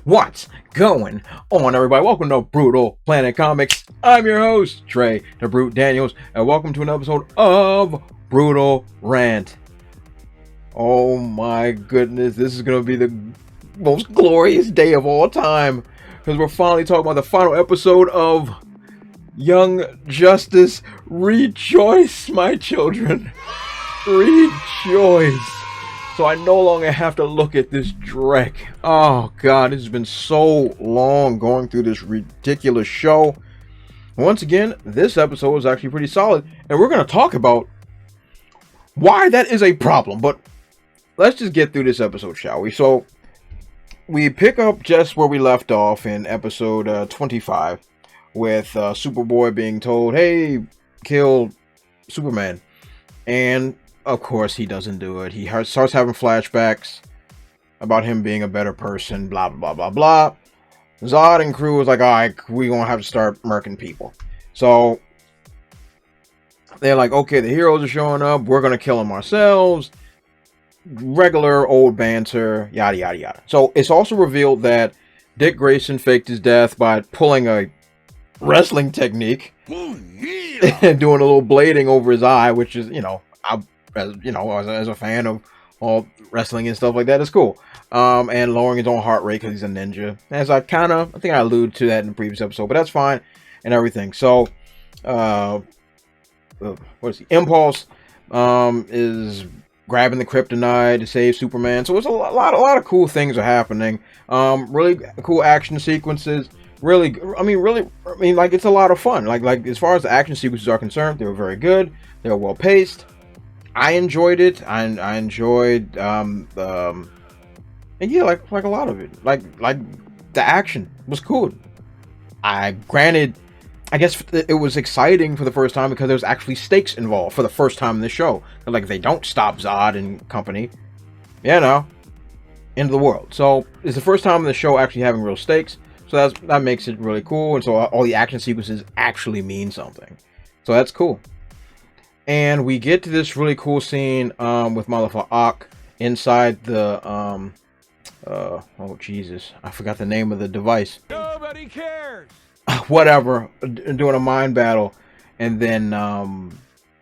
What's going on, everybody? Welcome to Brutal Planet Comics. I'm your host, Trey the Brute Daniels, and welcome to an episode of Brutal Rant. Oh my goodness, this is going to be the most glorious day of all time, because we're finally talking about the final episode of Young Justice. Rejoice, my children. Rejoice. So I no longer have to look at this dreck. Oh god, it's been so long going through this ridiculous show. Once again, this episode was actually pretty solid, and we're going to talk about why that is a problem. But let's just get through this episode, shall we? So we pick up just where we left off in episode 25 with Superboy being told, hey, kill Superman. And of course, he doesn't do it. He starts having flashbacks about him being a better person, blah, blah, blah, blah. Zod and crew was like, all right, we're going to have to start murking people. So they're like, okay, the heroes are showing up. We're going to kill them ourselves. Regular old banter, yada, yada, yada. So it's also revealed that Dick Grayson faked his death by pulling a wrestling technique and doing a little blading over his eye, which is, as a fan of all wrestling and stuff like that, it's cool. And lowering his own heart rate because he's a ninja. As I think I alluded to that in the previous episode, but that's fine and everything. So, what is he? Impulse is grabbing the kryptonite to save Superman. So it's a lot of cool things are happening. Really cool action sequences. Really, it's a lot of fun. Like as far as the action sequences are concerned, they were very good. They were well paced. I enjoyed it. I enjoyed, and yeah, like a lot of it. Like the action was cool. Granted, I guess it was exciting for the first time because there was actually stakes involved for the first time in the show. Like, they don't stop Zod and company, end of the world. So it's the first time in the show actually having real stakes. So that makes it really cool. And so all the action sequences actually mean something. So that's cool. And we get to this really cool scene with Malifa Ak inside the oh Jesus, I forgot the name of the device. Nobody cares. Whatever, doing a mind battle, and then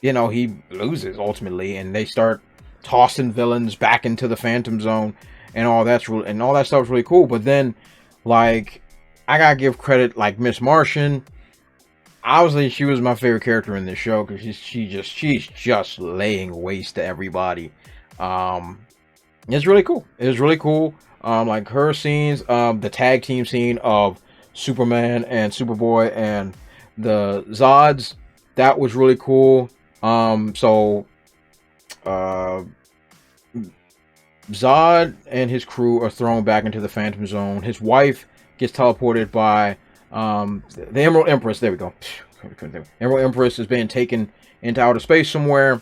he loses ultimately, and they start tossing villains back into the Phantom Zone, and all that stuff is really cool. But then, like, I gotta give credit, like Miss Martian. Obviously, she was my favorite character in this show because she's just laying waste to everybody. It's really cool. It's really cool. Like her scenes, the tag team scene of Superman and Superboy and the Zods, that was really cool. Zod and his crew are thrown back into the Phantom Zone. His wife gets teleported by the Emerald Empress. There we go. Emerald Empress is being taken into outer space somewhere.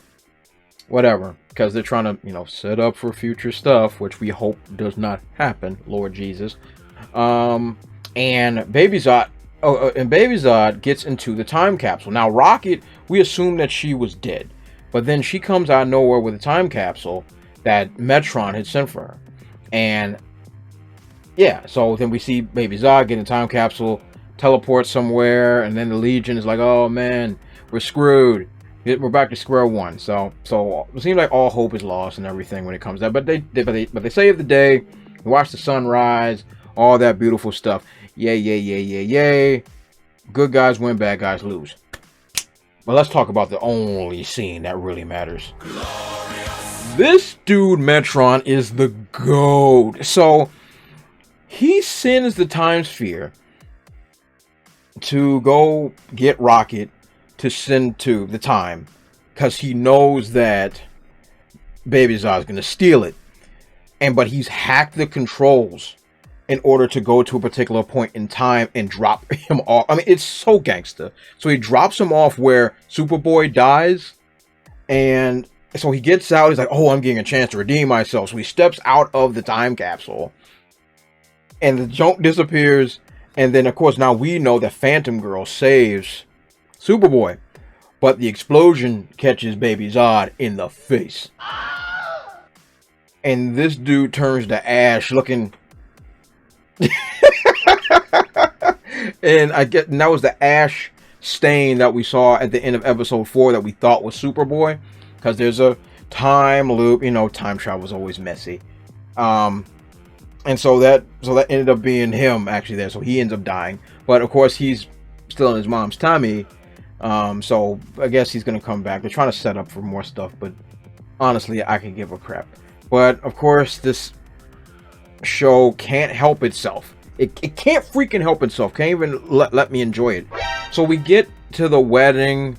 Whatever. Because they're trying to, set up for future stuff, which we hope does not happen, Lord Jesus. And Baby Zod gets into the time capsule. Now, Rocket, we assume that she was dead. But then she comes out of nowhere with a time capsule that Metron had sent for her. And yeah, so then we see Baby Zod get in a time capsule, teleport somewhere, and then the Legion is like, oh man, we're screwed. We're back to square one. So it seems like all hope is lost and everything when it comes to that. But they save the day. We watch the sun rise, all that beautiful stuff. Yay. Good guys win, bad guys lose. But let's talk about the only scene that really matters. Glorious. This dude, Metron, is the GOAT. So he sends the Time Sphere to go get Rocket to send to the time because he knows that Baby Zod is going to steal it. But he's hacked the controls in order to go to a particular point in time and drop him off. I mean, it's so gangster. So he drops him off where Superboy dies. And so he gets out. He's like, oh, I'm getting a chance to redeem myself. So he steps out of the time capsule. And the junk disappears. And then, of course, now we know that Phantom Girl saves Superboy. But the explosion catches Baby Zod in the face. And this dude turns to ash looking And that was the ash stain that we saw at the end of episode 4 that we thought was Superboy, because there's a time loop. You know, time travel is always messy. And so that ended up being him actually there. So he ends up dying, but of course he's still in his mom's tummy. So I guess he's gonna come back. They're trying to set up for more stuff, but honestly, I can give a crap. But of course, this show can't help itself. It can't freaking help itself. Can't even let me enjoy it. So we get to the wedding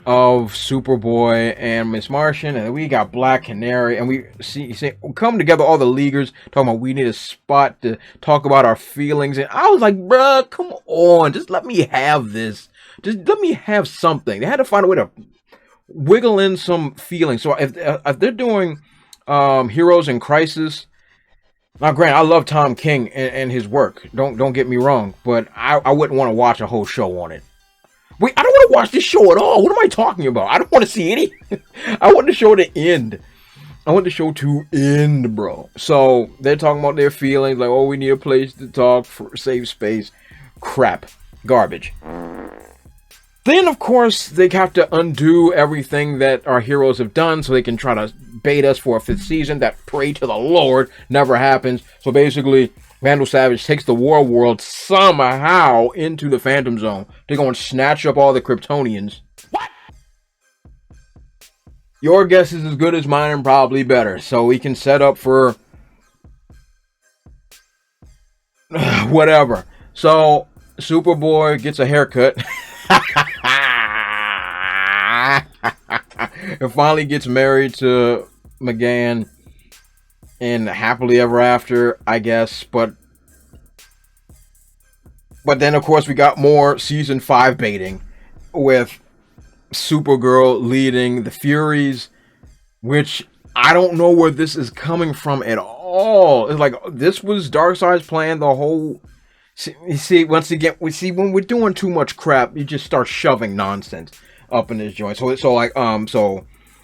of Superboy and Miss Martian, and we got Black Canary, and we see come together, all the leaguers talking about we need a spot to talk about our feelings. And I was like, bruh, come on, just let me have this. Just let me have something. They had to find a way to wiggle in some feelings. So if they're doing Heroes in Crisis, now granted, I love Tom King and his work. Don't get me wrong, but I wouldn't want to watch a whole show on it. Wait, I don't want to watch this show at all. What am I talking about? I don't want to see any. I want the show to end. I want the show to end, bro. So they're talking about their feelings, like, oh, we need a place to talk, for safe space. Crap. Garbage. Then, of course, they have to undo everything that our heroes have done so they can try to bait us for a 5th season. That pray to the Lord never happens. So basically, Vandal Savage takes the War World somehow into the Phantom Zone to go and snatch up all the Kryptonians. What? Your guess is as good as mine and probably better. So we can set up for whatever. So Superboy gets a haircut. And finally gets married to McGann. And happily ever after, I guess. But then, of course, we got more season 5 baiting with Supergirl leading the Furies, which I don't know where this is coming from at all. It's like this was Darkseid's plan the whole. You see, once again, when we're doing too much crap, you just start shoving nonsense up in this joint. So the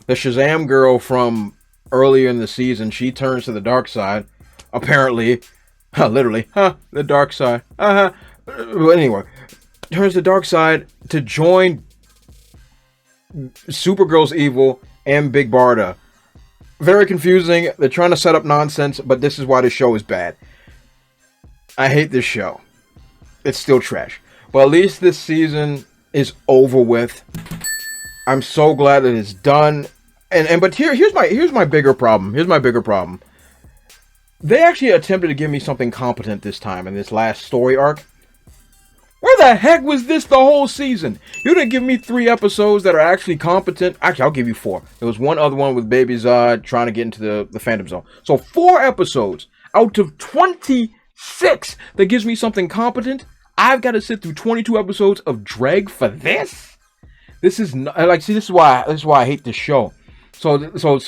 Shazam girl from earlier in the season, she turns to the dark side, apparently, literally, the dark side, but anyway, turns to the dark side to join Supergirl's evil and Big Barda. Very confusing. They're trying to set up nonsense, but this is why this show is bad. I hate this show. It's still trash, but at least this season is over with. I'm so glad that it's done. But here's my bigger problem. Here's my bigger problem. They actually attempted to give me something competent this time in this last story arc. Where the heck was this the whole season? You didn't give me 3 episodes that are actually competent. Actually, I'll give you 4. There was one other one with Baby Zod trying to get into the Phantom Zone. So 4 episodes out of 26 that gives me something competent. I've got to sit through 22 episodes of drag for this. This is not, like, see, this is why I hate this show. So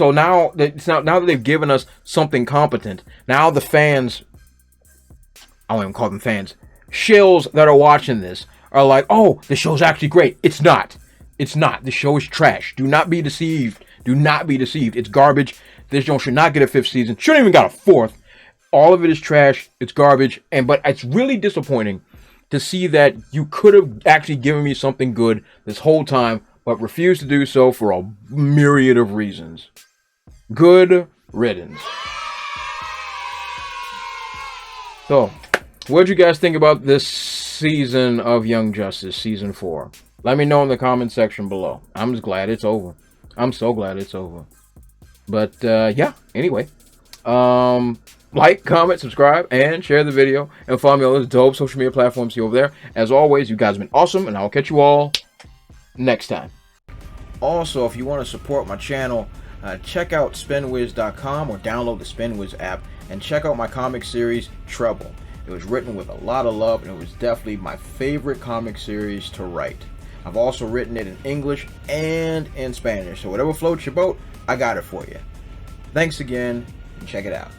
now that they've given us something competent, now the fans, I don't even call them fans, shills that are watching this are like, oh, the show's actually great. It's not. It's not. The show is trash. Do not be deceived. Do not be deceived. It's garbage. This show should not get a 5th season. Shouldn't even got a 4th. All of it is trash. It's garbage. But it's really disappointing to see that you could have actually given me something good this whole time, but refused to do so for a myriad of reasons. Good riddance. So, what did you guys think about this season of Young Justice, season 4? Let me know in the comment section below. I'm just glad it's over. I'm so glad it's over. But, yeah, anyway. Like, comment, subscribe, and share the video. And follow me on those dope social media platforms see over there. As always, you guys have been awesome, and I'll catch you all next time. Also, if you want to support my channel, check out spinwiz.com or download the Spinwiz app and check out my comic series, Trouble. It was written with a lot of love, and it was definitely my favorite comic series to write. I've also written it in English and in Spanish, so whatever floats your boat, I got it for you. Thanks again, and check it out.